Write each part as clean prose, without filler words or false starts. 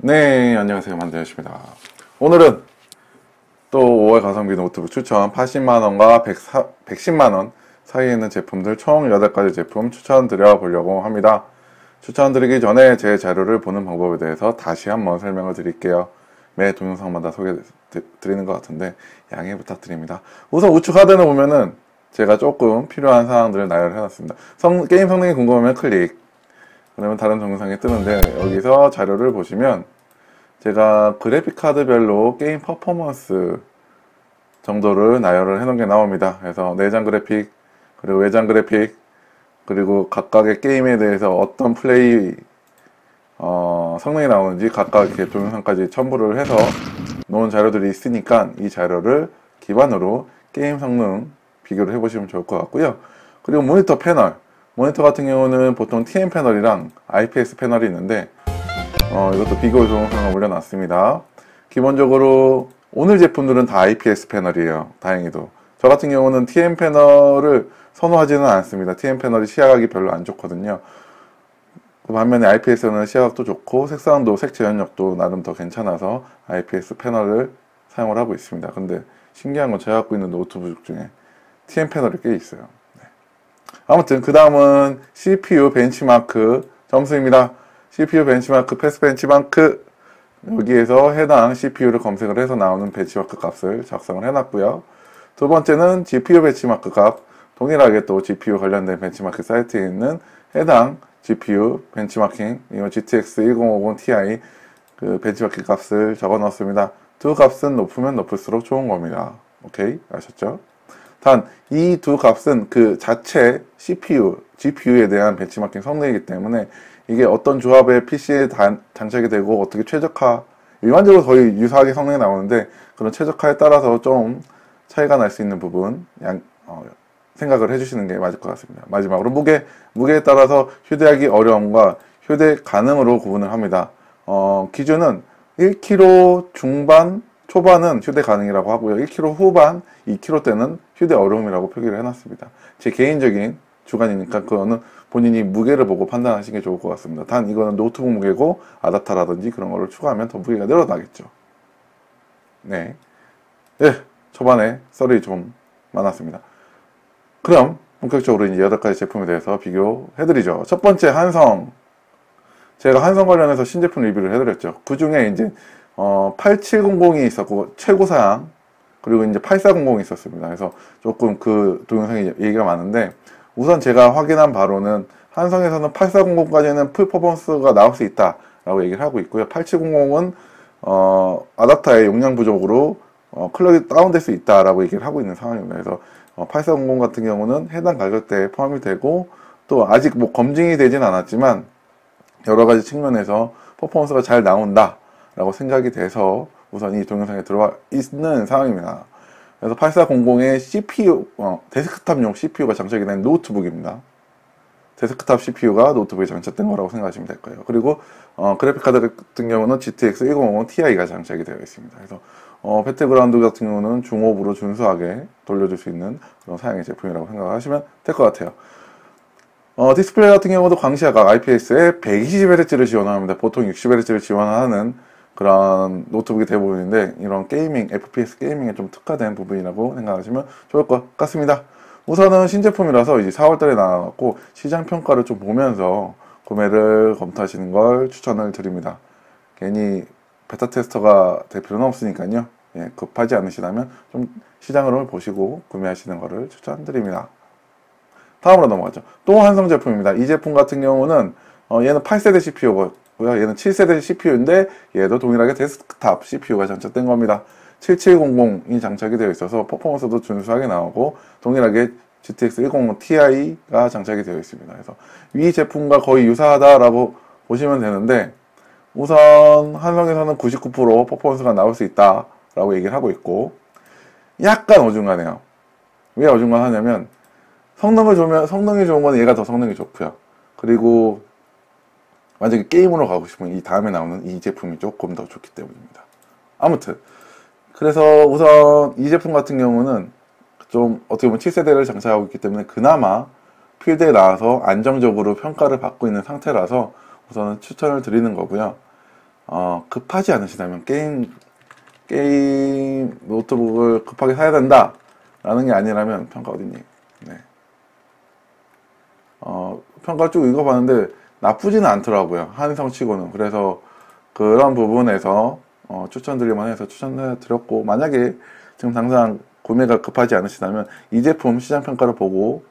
네, 안녕하세요. 만대현입니다. 오늘은 또 5월 가성비 노트북 추천 80만원과 110만원 사이에 있는 제품들 총 8가지 제품 추천드려 보려고 합니다. 추천드리기 전에 제 자료를 보는 방법에 대해서 다시 한번 설명을 드릴게요. 매 동영상마다 소개 드리는 것 같은데 양해 부탁드립니다. 우선 우측 하단을 보면은 제가 조금 필요한 사항들을 나열을 해놨습니다. 게임 성능이 궁금하면 클릭. 그러면 다른 동영상이 뜨는데 여기서 자료를 보시면 제가 그래픽 카드별로 게임 퍼포먼스 정도를 나열을 해놓은 게 나옵니다. 그래서 내장 그래픽, 그리고 외장 그래픽, 그리고 각각의 게임에 대해서 어떤 플레이 성능이 나오는지 각각 이렇게 동영상까지 첨부를 해서 놓은 자료들이 있으니까 이 자료를 기반으로 게임 성능 비교를 해보시면 좋을 것 같고요. 그리고 모니터 패널, 모니터 같은 경우는 보통 TN 패널이랑 IPS 패널이 있는데 이것도 비교 동영상을 올려놨습니다. 기본적으로 오늘 제품들은 다 IPS 패널이에요. 다행히도. 저 같은 경우는 TN 패널을 선호하지는 않습니다. TN 패널이 시야각이 별로 안 좋거든요. 그 반면에 IPS는 시야각도 좋고 색상도 색 재현력도 나름 더 괜찮아서 IPS 패널을 사용을 하고 있습니다. 근데 신기한 건 제가 갖고 있는 노트북 중에 TN 패널이 꽤 있어요. 네. 아무튼 그 다음은 CPU 벤치마크 점수입니다. CPU 벤치마크, 패스 벤치마크 여기에서 해당 CPU를 검색을 해서 나오는 벤치마크 값을 작성을 해놨고요. 두 번째는 GPU 벤치마크 값, 동일하게 또 GPU 관련된 벤치마크 사이트에 있는 해당 GPU 벤치마킹, 이거 GTX 1050 Ti 그 벤치마킹 값을 적어 넣었습니다. 두 값은 높으면 높을수록 좋은 겁니다. 오케이? 아셨죠? 단, 이 두 값은 그 자체 CPU, GPU에 대한 벤치마킹 성능이기 때문에 이게 어떤 조합의 PC에 장착이 되고 어떻게 최적화, 일반적으로 거의 유사하게 성능이 나오는데 그런 최적화에 따라서 좀 차이가 날 수 있는 부분 생각을 해주시는 게 맞을 것 같습니다. 마지막으로 무게에 따라서 휴대하기 어려움과 휴대 가능으로 구분을 합니다. 기준은 1kg 중반, 초반은 휴대 가능이라고 하고요. 1kg 후반, 2kg 대는 휴대 어려움이라고 표기를 해놨습니다. 제 개인적인 주관이니까 그거는 본인이 무게를 보고 판단하시는 게 좋을 것 같습니다. 단 이거는 노트북 무게고 아답터라든지 그런 거를 추가하면 더 무게가 늘어나겠죠. 네. 네, 초반에 썰이 좀 많았습니다. 그럼 본격적으로 이제 8가지 제품에 대해서 비교해드리죠. 첫 번째 한성. 제가 한성 관련해서 신제품 리뷰를 해드렸죠. 그 중에 이제 8700이 있었고 최고사양, 그리고 이제 8400이 있었습니다. 그래서 조금 그 동영상에 얘기가 많은데 우선 제가 확인한 바로는 한성에서는 8400까지는 풀 퍼포먼스가 나올 수 있다 라고 얘기를 하고 있고요. 8700은 아답터의 용량 부족으로 클럭이 다운될 수 있다 라고 얘기를 하고 있는 상황입니다. 그래서 8400 같은 경우는 해당 가격대에 포함이 되고 또 아직 뭐 검증이 되진 않았지만 여러가지 측면에서 퍼포먼스가 잘 나온다 라고 생각이 돼서 우선 이 동영상에 들어와 있는 상황입니다. 그래서 8400의 CPU, 데스크탑용 CPU가 장착이 된 노트북입니다. 데스크탑 CPU가 노트북에 장착된 거라고 생각하시면 될 거예요. 그리고 그래픽카드 같은 경우는 GTX 1050 Ti가 장착이 되어 있습니다. 그래서 배틀그라운드 같은 경우는 중업으로 준수하게 돌려줄 수 있는 그런 사양의 제품이라고 생각하시면 될 것 같아요. 디스플레이 같은 경우도 광시야각 IPS에 120Hz를 지원합니다. 보통 60Hz를 지원하는 그런 노트북이 대부분인데 이런 게이밍, FPS 게이밍에 좀 특화된 부분이라고 생각하시면 좋을 것 같습니다. 우선은 신제품이라서 이제 4월달에 나왔고 시장 평가를 좀 보면서 구매를 검토하시는 걸 추천을 드립니다. 괜히 베타 테스터가 될 필요는 없으니까요. 예, 급하지 않으시다면 좀 시장을 보시고 구매하시는 것을 추천드립니다. 다음으로 넘어가죠. 또 한성 제품입니다. 이 제품 같은 경우는 얘는 8세대 CPU고요. 얘는 7세대 CPU인데 얘도 동일하게 데스크탑 CPU가 장착된 겁니다. 7700이 장착이 되어 있어서 퍼포먼스도 준수하게 나오고 동일하게 GTX 1050 Ti가 장착이 되어 있습니다. 그래서 위 제품과 거의 유사하다라고 보시면 되는데 우선 한성에서는 99% 퍼포먼스가 나올 수 있다라고 얘기를 하고 있고 약간 어중간해요. 왜 어중간하냐면 성능이 좋은 건 얘가 더 성능이 좋고요. 그리고 만약에 게임으로 가고 싶으면 이 다음에 나오는 이 제품이 조금 더 좋기 때문입니다. 아무튼 그래서 우선 이 제품 같은 경우는 좀 어떻게 보면 7세대를 장착하고 있기 때문에 그나마 필드에 나와서 안정적으로 평가를 받고 있는 상태라서 우선은 추천을 드리는 거고요. 급하지 않으시다면 게임 노트북을 급하게 사야 된다 라는 게 아니라면 평가 어딨니? 네. 평가 쭉 읽어봤는데 나쁘지는 않더라고요. 한성 치고는. 그래서 그런 부분에서 추천드릴만 해서 추천해드렸고, 만약에 지금 당장 구매가 급하지 않으시다면 이 제품 시장평가를 보고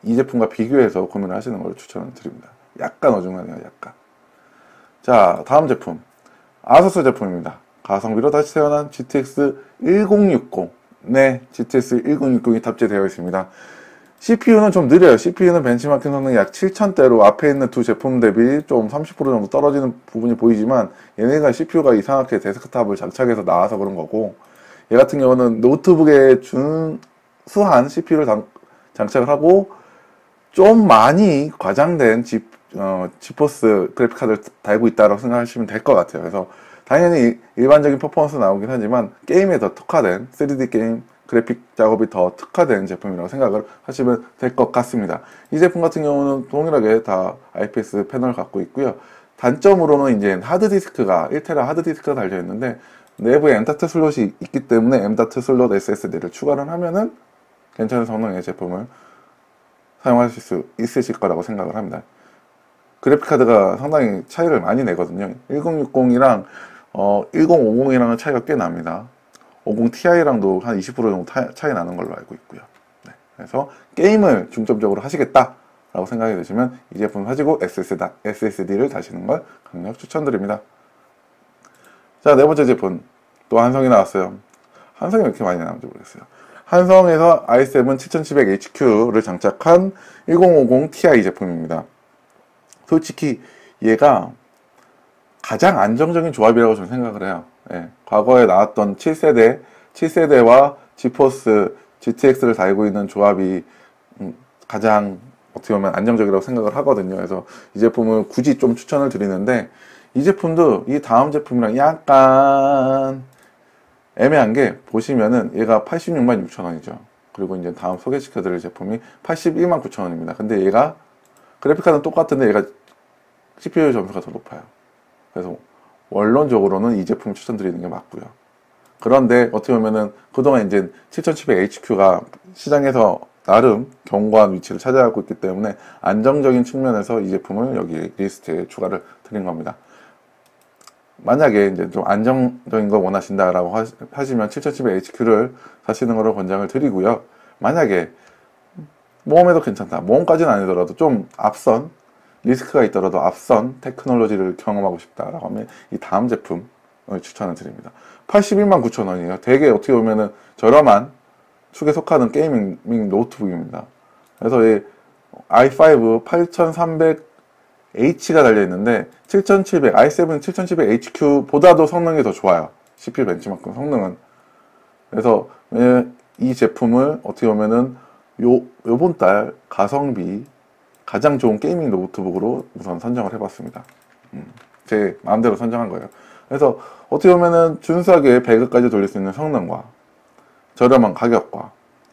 이 제품과 비교해서 구매를 하시는 걸 추천드립니다. 약간 어중간해요, 약간. 자, 다음 제품. 아서스 제품입니다. 가성비로 다시 태어난 GTX 1060. 네, GTX 1060이 탑재되어 있습니다. CPU는 좀 느려요. CPU는 벤치마킹 성능이 약 7000대로 앞에 있는 두 제품 대비 좀 30% 정도 떨어지는 부분이 보이지만, 얘네가 CPU가 이상하게 데스크탑을 장착해서 나와서 그런 거고, 얘 같은 경우는 노트북에 준수한 CPU를 장착을 하고 좀 많이 과장된 지포스 그래픽카드를 달고 있다고 생각하시면 될 것 같아요. 그래서 당연히 일반적인 퍼포먼스 나오긴 하지만 게임에 더 특화된 3D 게임 그래픽 작업이 더 특화된 제품이라고 생각을 하시면 될 것 같습니다. 이 제품 같은 경우는 동일하게 다 IPS 패널을 갖고 있고요. 단점으로는 이제 하드디스크가 1테라 하드디스크가 달려 있는데 내부에 M.2 슬롯이 있기 때문에 M.2 슬롯 SSD를 추가를 하면은 괜찮은 성능의 제품을 사용하실 수 있으실 거라고 생각을 합니다. 그래픽카드가 상당히 차이를 많이 내거든요. 1060이랑 1050이랑은 차이가 꽤 납니다. 50ti랑도 한 20% 정도 차이 나는 걸로 알고 있고요. 네, 그래서 게임을 중점적으로 하시겠다라고 생각이 드시면 이 제품 가지고 SSD를 다시는 걸 강력 추천드립니다. 자, 네 번째 제품. 또 한성이 나왔어요. 한성이 왜 이렇게 많이 나오는지 모르겠어요. 한성에서 i7 7700HQ를 장착한 1050 Ti 제품입니다. 솔직히 얘가 가장 안정적인 조합이라고 저는 생각을 해요. 예, 과거에 나왔던 7세대와 지포스 GTX를 달고 있는 조합이 가장 어떻게 보면 안정적이라고 생각을 하거든요. 그래서 이 제품을 굳이 좀 추천을 드리는데, 이 제품도 이 다음 제품이랑 약간 애매한 게, 보시면은 얘가 86만 6천원이죠. 그리고 이제 다음 소개시켜드릴 제품이 81만 9천원입니다. 근데 얘가 그래픽카드는 똑같은데 얘가 CPU 점수가 더 높아요. 그래서 원론적으로는 이 제품 추천드리는 게 맞고요. 그런데 어떻게 보면은 그동안 이제 7700HQ가 시장에서 나름 견고한 위치를 차지하고 있기 때문에 안정적인 측면에서 이 제품을 여기 리스트에 추가를 드린 겁니다. 만약에 이제 좀 안정적인 거 원하신다라고 하시면 7700HQ를 사시는 거를 권장을 드리고요. 만약에 모험에도 괜찮다, 모험까지는 아니더라도 좀 앞선 리스크가 있더라도 앞선 테크놀로지를 경험하고 싶다라고 하면 이 다음 제품을 추천을 드립니다. 81만 9천원이에요. 되게 어떻게 보면은 저렴한 축에 속하는 게이밍 노트북입니다. 그래서 이 i5 8300H가 달려있는데 i7 7700HQ보다도 성능이 더 좋아요. CPU 벤치마크 성능은. 그래서 이 제품을 어떻게 보면은 요번 달 가성비 가장 좋은 게이밍 노트북으로 우선 선정을 해봤습니다. 제 마음대로 선정한 거예요. 그래서 어떻게 보면은 준수하게 배그까지 돌릴 수 있는 성능과 저렴한 가격과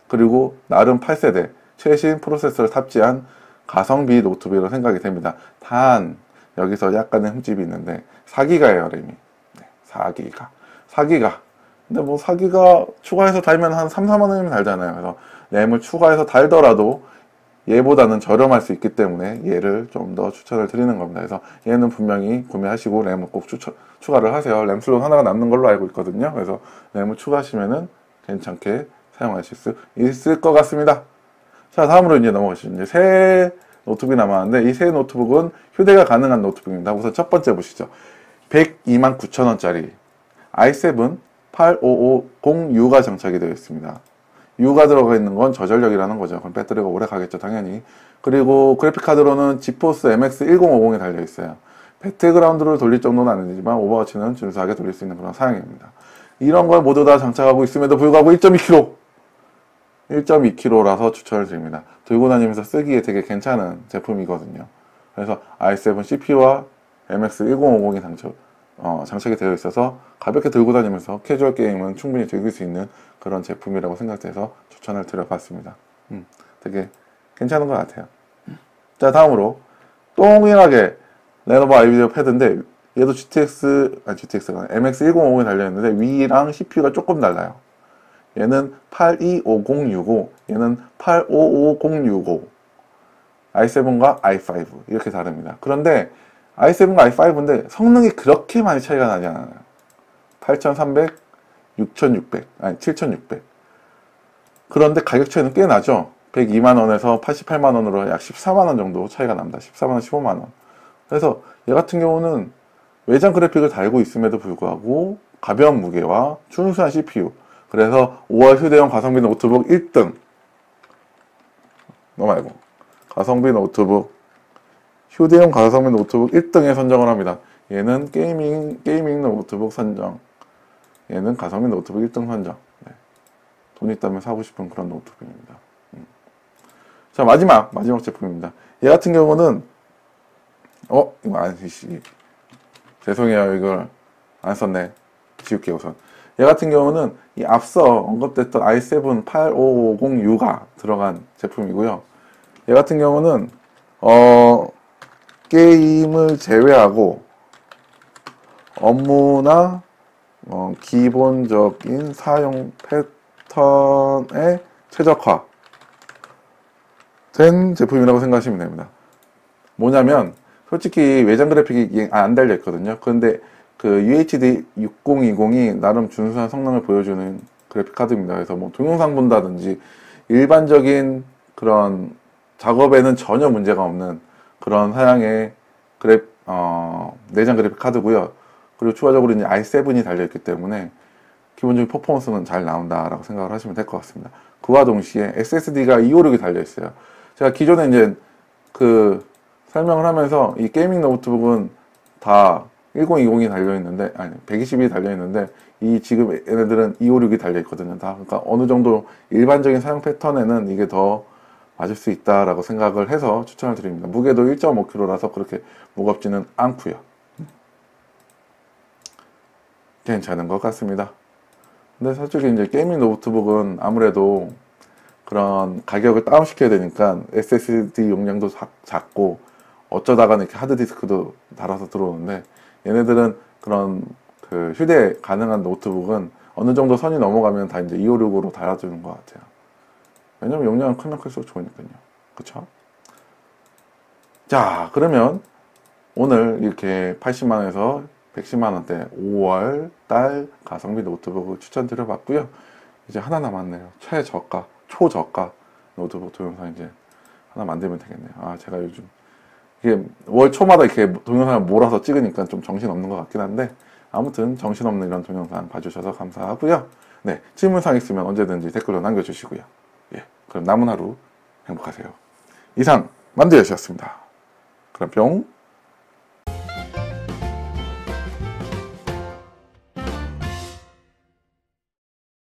그리고 나름 8세대 최신 프로세서를 탑재한 가성비 노트북이라고 생각이 됩니다. 단 여기서 약간의 흠집이 있는데 4기가예요, 램이. 네, 4기가. 근데 뭐 4기가 추가해서 달면 한 3, 4만 원이면 달잖아요. 그래서 램을 추가해서 달더라도 얘보다는 저렴할 수 있기 때문에 얘를 좀 더 추천을 드리는 겁니다. 그래서 얘는 분명히 구매하시고 램을 꼭 추가를 하세요. 램 슬롯 하나가 남는 걸로 알고 있거든요. 그래서 램을 추가하시면은 괜찮게 사용하실 수 있을 것 같습니다. 자, 다음으로 이제 넘어가시죠. 이제 새 노트북이 남았는데 이 새 노트북은 휴대가 가능한 노트북입니다. 우선 첫 번째 보시죠. 102만 9천원짜리 i7 8550U가 장착이 되어 있습니다. U가 들어가 있는 건 저전력이라는 거죠. 그럼 배터리가 오래 가겠죠, 당연히. 그리고 그래픽카드로는 지포스 MX 1050이 달려 있어요. 배틀그라운드를 돌릴 정도는 아니지만 오버워치는 준수하게 돌릴 수 있는 그런 사양입니다. 이런 걸 모두 다 장착하고 있음에도 불구하고 1.2kg라서 추천을 드립니다. 들고 다니면서 쓰기에 되게 괜찮은 제품이거든요. 그래서 i7 CPU와 MX 1050이 장착이 되어 있어서 가볍게 들고 다니면서 캐주얼 게임은 충분히 즐길 수 있는 그런 제품이라고 생각돼서 추천을 드려봤습니다. 되게 괜찮은 것 같아요. 자, 다음으로 동일하게 레노버 아이비디오 패드인데 얘도 GTX가 MX1050이 달려있는데 위랑 CPU가 조금 달라요. 얘는 825065, 얘는 855065. i7과 i5 이렇게 다릅니다. 그런데 i7과 i5인데 성능이 그렇게 많이 차이가 나지 않아요. 8300, 6600, 아니 7600. 그런데 가격 차이는 꽤 나죠. 102만원에서 88만원으로 약 14만원 정도 차이가 납니다. 14만원, 15만원. 그래서 얘 같은 경우는 외장 그래픽을 달고 있음에도 불구하고 가벼운 무게와 준수한 CPU. 그래서 5월 휴대용 가성비 노트북 1등. 너 말고. 가성비 노트북, 휴대용 가성비 노트북 1등에 선정을 합니다. 얘는 게이밍 노트북 선정. 얘는 가성비 노트북 1등 선정. 네. 돈 있다면 사고 싶은 그런 노트북입니다. 자, 마지막 제품입니다. 얘 같은 경우는, 이거 죄송해요. 이걸 안 썼네. 지울게요, 우선. 얘 같은 경우는 이 앞서 언급됐던 i7 8550U가 들어간 제품이고요. 얘 같은 경우는 게임을 제외하고 업무나 기본적인 사용 패턴에 최적화된 제품이라고 생각하시면 됩니다. 뭐냐면 솔직히 외장 그래픽이 안 달려 있거든요. 그런데 그 UHD 6020이 나름 준수한 성능을 보여주는 그래픽 카드입니다. 그래서 뭐 동영상 본다든지 일반적인 그런 작업에는 전혀 문제가 없는 그런 사양의 내장 그래픽 카드고요. 그리고 추가적으로 이제 i7이 달려있기 때문에 기본적인 퍼포먼스는 잘 나온다라고 생각을 하시면 될 것 같습니다. 그와 동시에 SSD가 256이 달려있어요. 제가 기존에 이제 그 설명을 하면서 이 게이밍 노트북은 다 1020이 달려있는데, 아니, 120이 달려있는데, 이 지금 얘네들은 256이 달려있거든요. 다. 그러니까 어느 정도 일반적인 사용 패턴에는 이게 더 맞을 수 있다라고 생각을 해서 추천을 드립니다. 무게도 1.5kg라서 그렇게 무겁지는 않고요. 괜찮은 것 같습니다. 근데 솔직히 이제 게이밍 노트북은 아무래도 그런 가격을 다운시켜야 되니까 SSD 용량도 작고 어쩌다가는 이렇게 하드디스크도 달아서 들어오는데 얘네들은 그런 그 휴대 가능한 노트북은 어느 정도 선이 넘어가면 다 이제 256으로 달아주는 것 같아요. 왜냐면 용량은 크면 클수록 좋으니까요. 그쵸? 자, 그러면 오늘 이렇게 80만원에서 110만원대 5월 달 가성비 노트북을 추천드려봤고요. 이제 하나 남았네요. 최저가, 초저가 노트북 동영상 이제 하나 만들면 되겠네요. 아, 제가 요즘 이게 월 초마다 이렇게 동영상을 몰아서 찍으니까 좀 정신없는 것 같긴 한데 아무튼 정신없는 이런 동영상 봐주셔서 감사하고요. 네, 질문사항 있으면 언제든지 댓글로 남겨주시고요. 예, 그럼 남은 하루 행복하세요. 이상 만두여씨였습니다. 그럼 뿅.